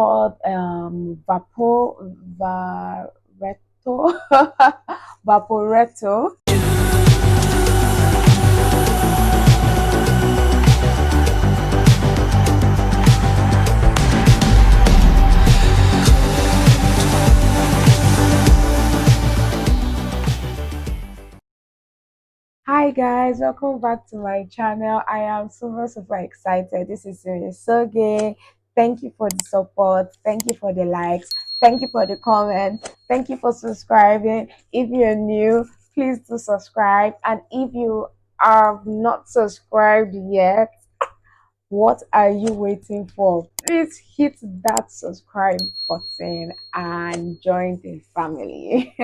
called Vaporetto. Vaporetto. Hi guys, welcome back to my channel. I am super excited. This is Soge. Thank you for the support. Thank you for the likes. Thank you for the comments. Thank you for subscribing. If you're new, please do subscribe. And if you are not subscribed yet, what are you waiting for? Please hit that subscribe button and join the family.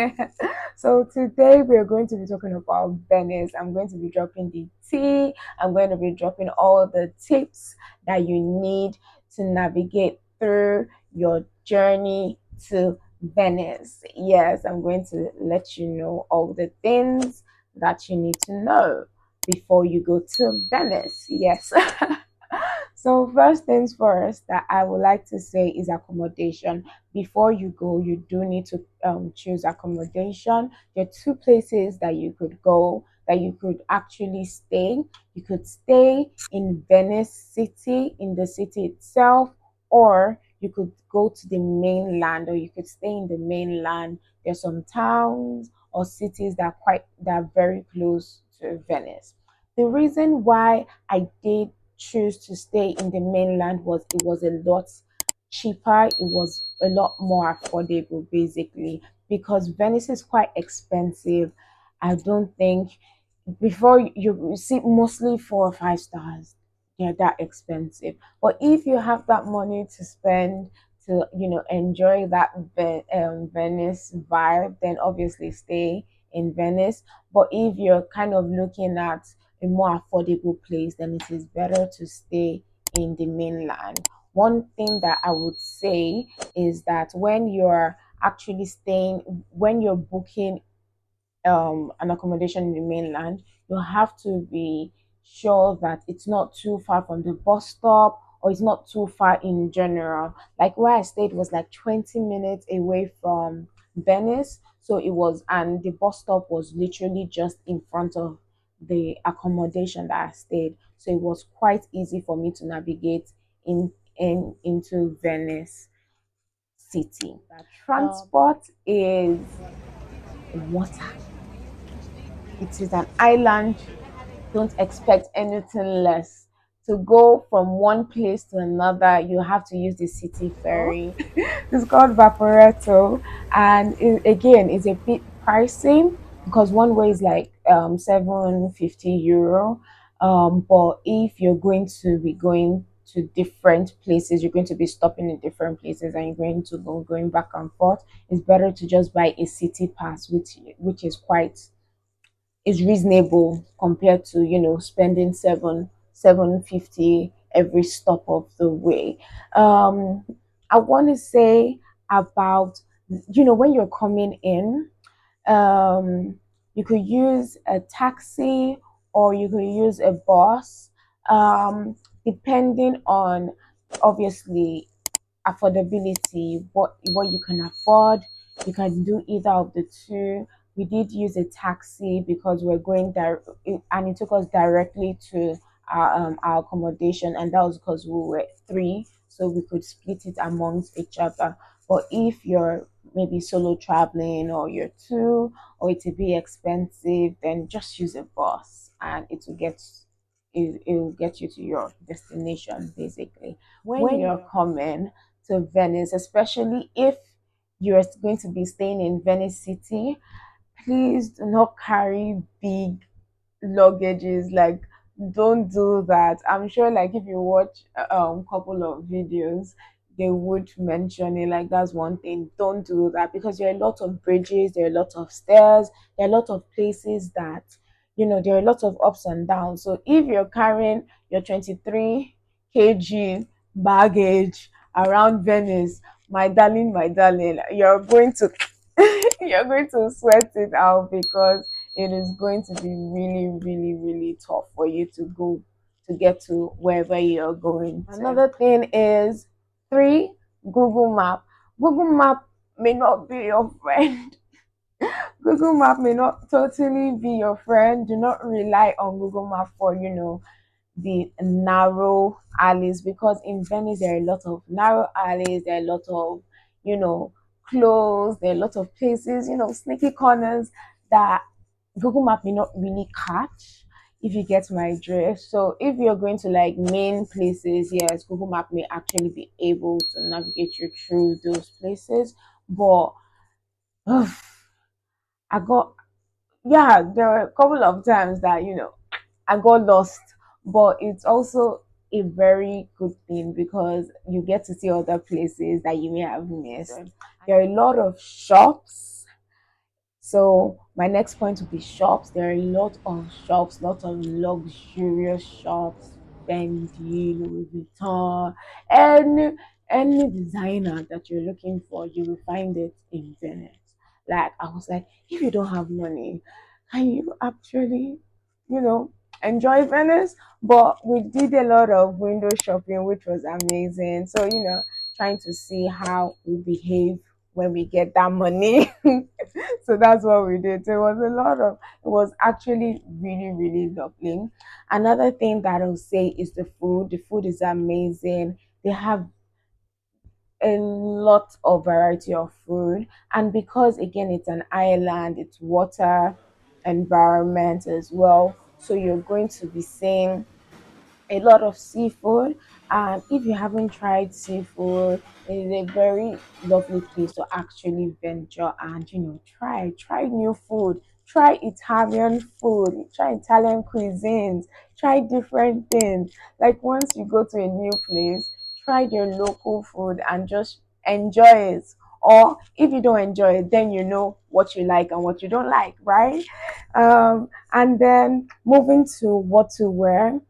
So today we're going to be talking about Venice. I'm going to be dropping the tea. I'm going to be dropping all the tips that you need to navigate through your journey to Venice. Yes, I'm going to let you know all the things that you need to know before you go to Venice. Yes. So first things first that I would like to say is accommodation. Before you go, you do need to choose accommodation. There are two places that you could go, that you could actually stay. You could stay in Venice City, in the city itself, or you could go to the mainland, or you could stay in the mainland. There's some towns or cities that are very close to Venice. The reason why I did choose to stay in the mainland was it was a lot cheaper, it was a lot more affordable basically, because Venice is quite expensive. I don't think before you see mostly 4 or 5 stars, they're that expensive. But if you have that money to spend to enjoy that Venice vibe, then obviously stay in Venice. But if you're kind of looking at a more affordable place, then it is better to stay in the mainland. One thing that I would say is that when you're actually staying, when you're booking an accommodation in the mainland, you have to be sure that it's not too far from the bus stop, or it's not too far in general. Like where I stayed was like 20 minutes away from Venice. So it was, and the bus stop was literally just in front of the accommodation that I stayed. So it was quite easy for me to navigate into Venice city. Transport is water. It is an island. Don't expect anything less. To go from one place to another, you have to use the city ferry. It's called Vaporetto, and again, it's a bit pricey because one way is like 750 euro. But if you're going to be going to different places, you're going to be stopping in different places, and you're going to go going back and forth. It's better to just buy a city pass, which is reasonable compared to spending 750 every stop of the way. I want to say about when you're coming in, um, you could use a taxi or you could use a bus, depending on obviously affordability, what you can afford. You can do either of the two. We did use a taxi because we're going there, and it took us directly to our accommodation, and that was because we were three, so we could split it amongst each other. But if you're maybe solo traveling, or you're two, or it's a bit expensive, then just use a bus, and it will get you to your destination basically. When you're coming to Venice, especially if you're going to be staying in Venice City, please do not carry big luggages. Like, don't do that. I'm sure, like, if you watch couple of videos, they would mention it. Like, that's one thing. Don't do that because there are a lot of bridges, there are a lot of stairs, there are a lot of places that there are a lot of ups and downs. So if you're carrying your 23 kg baggage around Venice, my darling, you're going to you're going to sweat it out, because it is going to be really tough for you to get to wherever you're going to. Another thing is, three, Google Map. Google Map may not be your friend. Google Map may not totally be your friend. Do not rely on Google Map for, the narrow alleys, because in Venice there are a lot of narrow alleys, there are a lot of, you know, closed, there are a lot of places, sneaky corners that Google Map may not really catch, if you get my drift. So if you're going to like main places, yes, Google Map may actually be able to navigate you through those places. But ugh, I got yeah, there were a couple of times that I got lost, but it's also a very good thing because you get to see other places that you may have missed. There are a lot of shops. So my next point would be shops. There are a lot of shops, lot of luxurious shops, Fendi, Louis Vuitton, and any designer that you're looking for, you will find it in Venice. Like I was like, if you don't have money, can you actually, you know, enjoy Venice? But we did a lot of window shopping, which was amazing. So, trying to see how we behave when we get that money. So that's what we did. So it was actually really, really lovely. Another thing that I'll say is the food. The food is amazing. They have a lot of variety of food. And because again it's an island, it's water environment as well. So you're going to be seeing a lot of seafood. And if you haven't tried seafood, it is a very lovely place to actually venture and try new food, try Italian food, try Italian cuisines, try different things. Like once you go to a new place, try their local food and just enjoy it. Or if you don't enjoy it, then you know what you like and what you don't like, right? And then moving to what to wear,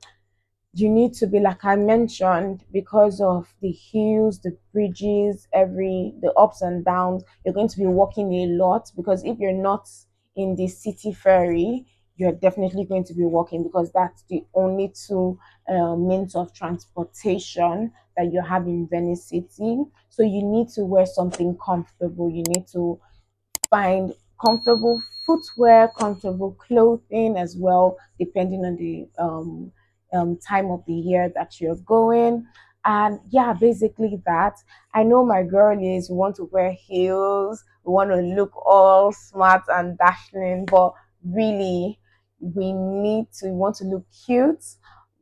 you need to be, like I mentioned, because of the hills, the bridges, the ups and downs. You're going to be walking a lot because if you're not in the city ferry, you're definitely going to be walking because that's the only two means of transportation that you have in Venice City. So you need to wear something comfortable. You need to find comfortable footwear, comfortable clothing as well, depending on the time of the year that you're going. And yeah, basically that. I know my girl is we want to wear heels, we want to look all smart and dashing, but really, we want to look cute,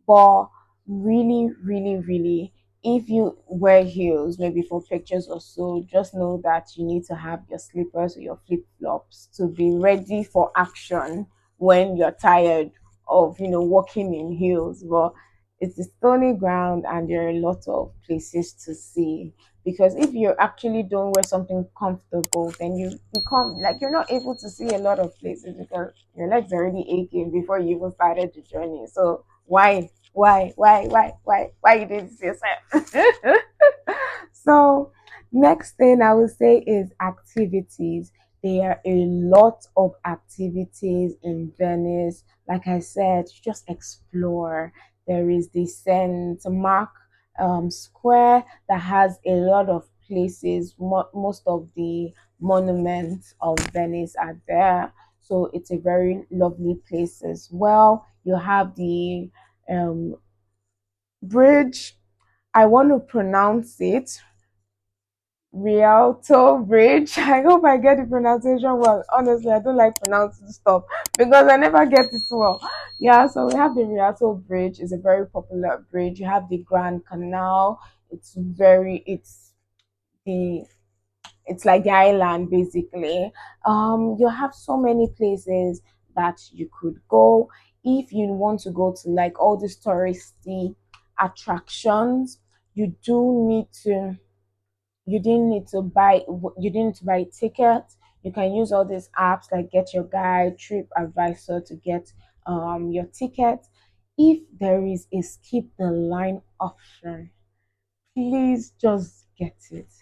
but really, really, really, if you wear heels, maybe for pictures or so, just know that you need to have your slippers or your flip flops to be ready for action when you're tired of, walking in heels. But it's a stony ground and there are a lot of places to see. Because if you actually don't wear something comfortable, then you become like you're not able to see a lot of places because your legs are already aching before you even started the journey. So why you did this to yourself? So next thing I would say is activities. There are a lot of activities in Venice. Like I said, just explore. There is the St. Mark Square that has a lot of places. Most of the monuments of Venice are there. So it's a very lovely place as well. You have the um, bridge. I want to pronounce it Rialto Bridge. I hope I get the pronunciation well. Honestly, I don't like pronouncing stuff because I never get it well. Yeah, so we have the Rialto Bridge. It's a very popular bridge. You have the Grand Canal. The it's like the island basically. You have so many places that you could go if you want to go to like all these touristy attractions. You do need to you didn't need to buy a ticket. You can use all these apps like Get Your Guide, Trip Advisor to get your ticket. If there is a skip the line option, please just get it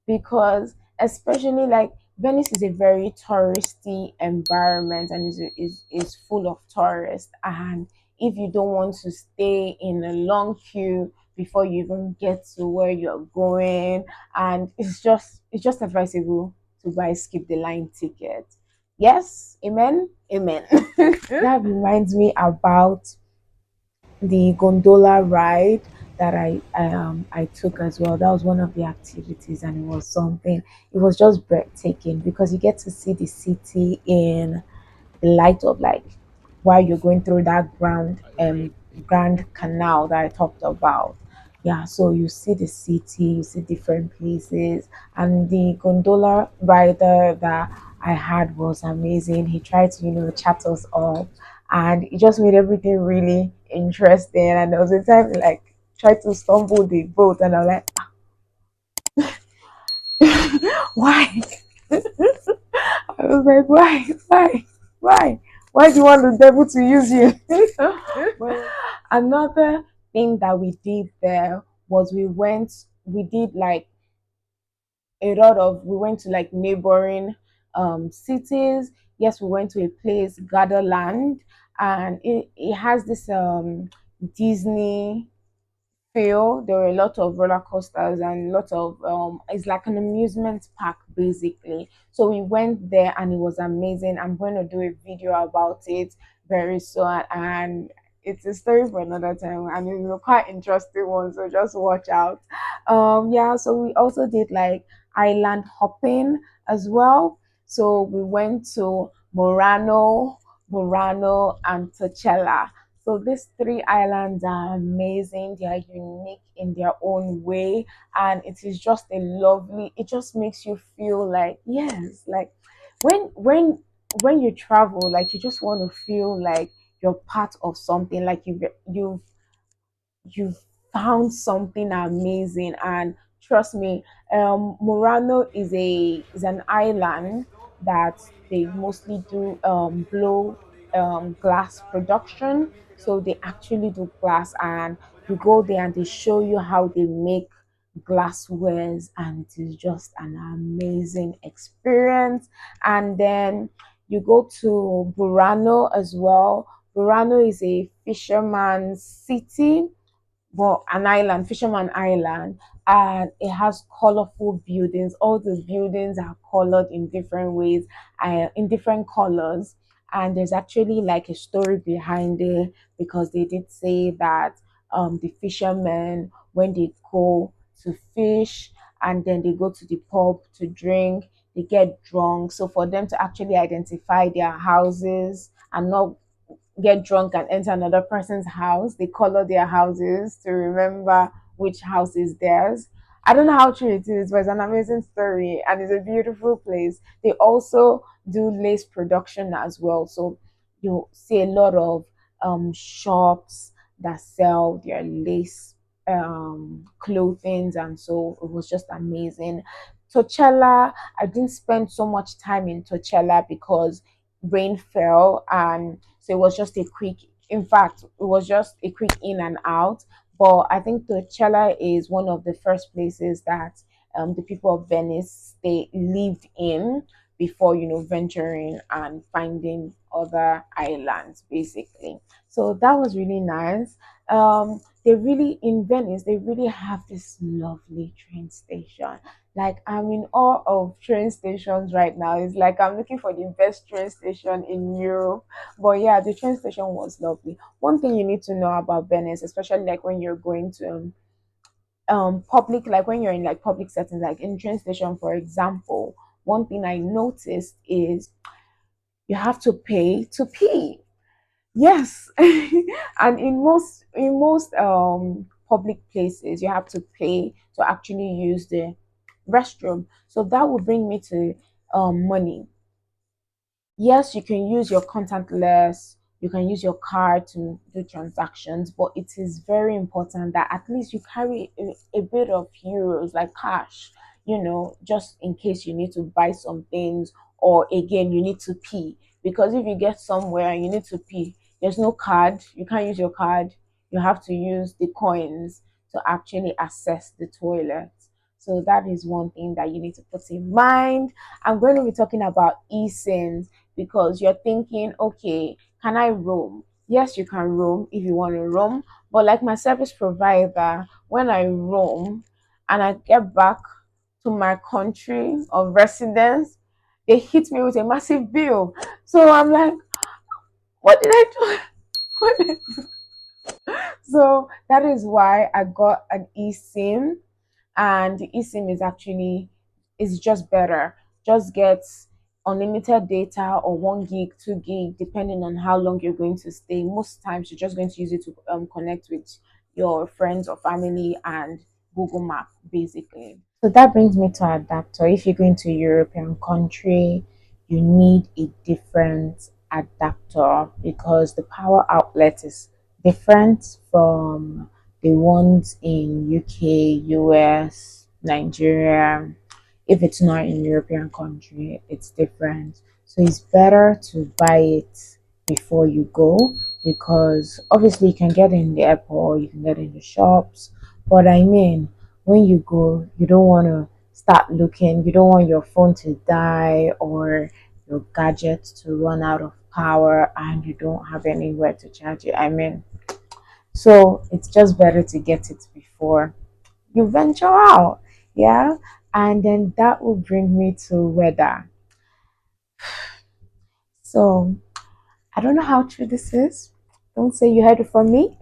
because especially like Venice is a very touristy environment and is full of tourists, and if you don't want to stay in a long queue before you even get to where you're going. And it's just advisable to buy skip the line ticket. Yes, amen, amen. That reminds me about the gondola ride that I took as well. That was one of the activities, and it was something. It was just breathtaking because you get to see the city in the light of, like, while you're going through that grand canal that I talked about. Yeah, so you see the city, you see different places, and the gondola rider that I had was amazing. He tried to, chat us up, and it just made everything really interesting. And there was a time he, like, tried to stumble the boat, and I'm like, why? I was like, why, why do you want the devil to use you? Well, another thing that we did there was we did like we went to like neighboring cities. Yes, we went to a place, Gatherland, and it has this Disney feel. There were a lot of roller coasters and a lot of it's like an amusement park basically. So we went there and it was amazing. I'm going to do a video about it very soon, and it's a story for another time, and it's a quite interesting one, so just watch out. Yeah, so we also did like island hopping as well. So we went to Murano and Torcella. So these three islands are amazing. They are unique in their own way, and it is just a lovely. It just makes you feel like, yes, like when you travel, like you just want to feel like you're part of something, like you've found something amazing. And trust me, Murano is an island that they mostly do blow glass production. So they actually do glass, and you go there and they show you how they make glasswares, and it is just an amazing experience. And then you go to Burano as well. Burano is a fisherman's city, well, an island, Fisherman Island, and it has colorful buildings. All the buildings are colored in different ways, in different colors. And there's actually like a story behind it, because they did say that the fishermen, when they go to fish and then they go to the pub to drink, they get drunk. So for them to actually identify their houses and not get drunk and enter another person's house. They color their houses to remember which house is theirs. I don't know how true it is, but it's an amazing story and it's a beautiful place. They also do lace production as well. So you see a lot of shops that sell their lace clothing, and so it was just amazing. Torcella, I didn't spend so much time in Torcella because rain fell, and so it was just a quick, in fact it was just a quick in and out. But I think Torcella is one of the first places that the people of Venice they lived in before, venturing and finding other islands basically. So that was really nice. They really, in Venice, they really have this lovely train station. Like, I'm in awe of train stations right now. It's like I'm looking for the best train station in Europe. But yeah, the train station was lovely. One thing you need to know about Venice, especially like when you're going to public, like when you're in like public settings, like in train station, for example, one thing I noticed is you have to pay to pee. Yes. And in most public places you have to pay to actually use the restroom. So that will bring me to money. Yes, you can use your contactless, you can use your card to do transactions, but it is very important that at least you carry a bit of euros, like cash, just in case you need to buy some things, or again, you need to pee. Because if you get somewhere and you need to pee, there's no card, you can't use your card, you have to use the coins to actually access the toilet. So that is one thing that you need to put in mind. I'm going to be talking about eSINs, because you're thinking, okay, can I roam? Yes, you can roam if you want to roam, but like my service provider, when I roam and I get back to my country of residence, they hit me with a massive bill. So I'm like, what did I do? What did So that is why I got an eSIM, and the eSIM is actually is just better. Just gets unlimited data or 1 gig, 2 gig, depending on how long you're going to stay. Most times you're just going to use it to connect with your friends or family and Google Map basically. So that brings me to adapter. If you're going to a European country, you need a different adapter because the power outlet is different from the ones in UK, US, Nigeria. If it's not in European country, it's different. So it's better to buy it before you go because obviously you can get it in the airport, you can get it in the shops. But I mean, when you go, you don't want to start looking, you don't want your phone to die or your gadget to run out of power and you don't have anywhere to charge it. I mean, so it's just better to get it before you venture out. Yeah. And then that will bring me to weather. So I don't know how true this is. Don't say you heard it from me.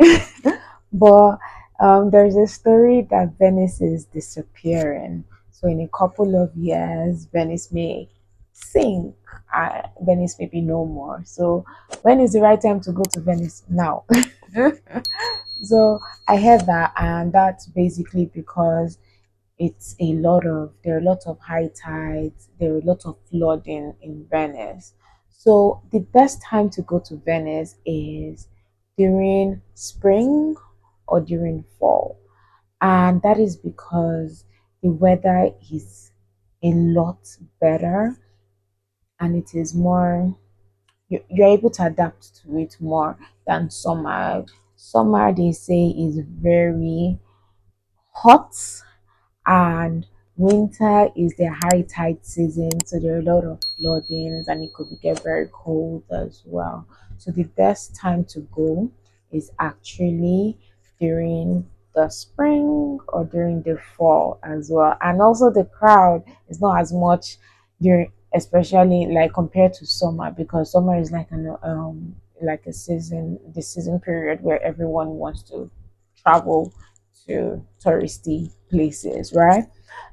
But there's a story that Venice is disappearing. So in a couple of years, Venice may sink. Venice may be no more. So when is the right time to go to Venice? Now. So I heard that, and that's basically because there are a lot of high tides, there are a lot of flooding in Venice. So the best time to go to Venice is during spring or during fall. And that is because the weather is a lot better and it is more you're able to adapt to it more than summer. Summer they say is very hot and winter is the high tide season, so there are a lot of floodings and it could get very cold as well. So the best time to go is actually during the spring or during the fall as well. And also the crowd is not as much during, especially like compared to summer, because summer is like a season, the season period where everyone wants to travel to touristy places, right?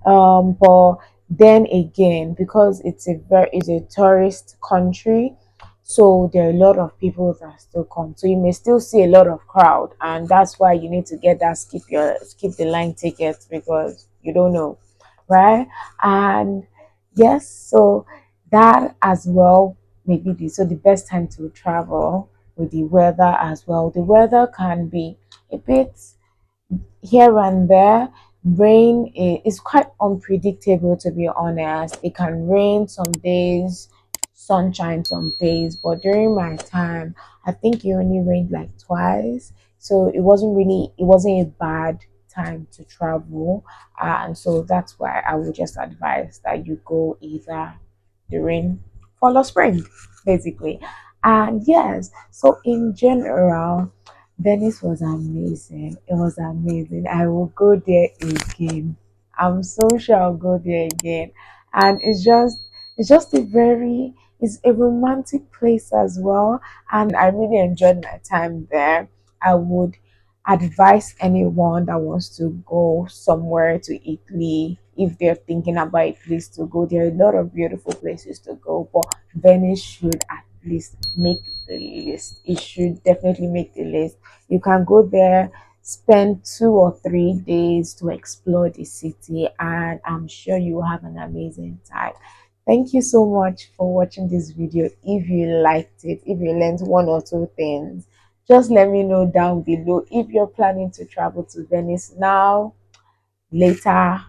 But then again, because it's a tourist country, so there are a lot of people that still come. So you may still see a lot of crowd, and that's why you need to get that skip the line ticket because you don't know, right? And yes, so that as well maybe the best time to travel with the weather as well. The weather can be a bit here and there. Rain is quite unpredictable, to be honest. It can rain some days, sunshine some days, but during my time, I think it only rained like twice. So it wasn't a bad time to travel. And so that's why I would just advise that you go either during fall or spring, basically. And yes, so in general, Venice was amazing. It was amazing. I will go there again. I'm so sure I'll go there again. And it's just it's a romantic place as well. And I really enjoyed my time there. I would advise anyone that wants to go somewhere to Italy if they're thinking about a place to go. There are a lot of beautiful places to go, but Venice should at least make the list. It should definitely make the list. You can go there, spend 2 or 3 days to explore the city, and I'm sure you will have an amazing time. Thank you so much for watching this video. If you liked it, if you learned one or two things, just let me know down below if you're planning to travel to Venice now, later,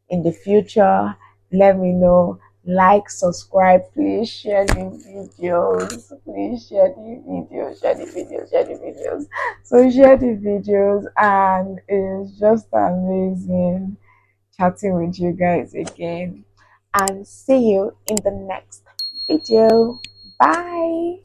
in the future. Let me know. Like, subscribe, please share the videos. Please share the videos, share the videos, share the videos. So share the videos, and it's just amazing chatting with you guys again. And see you in the next video. Bye.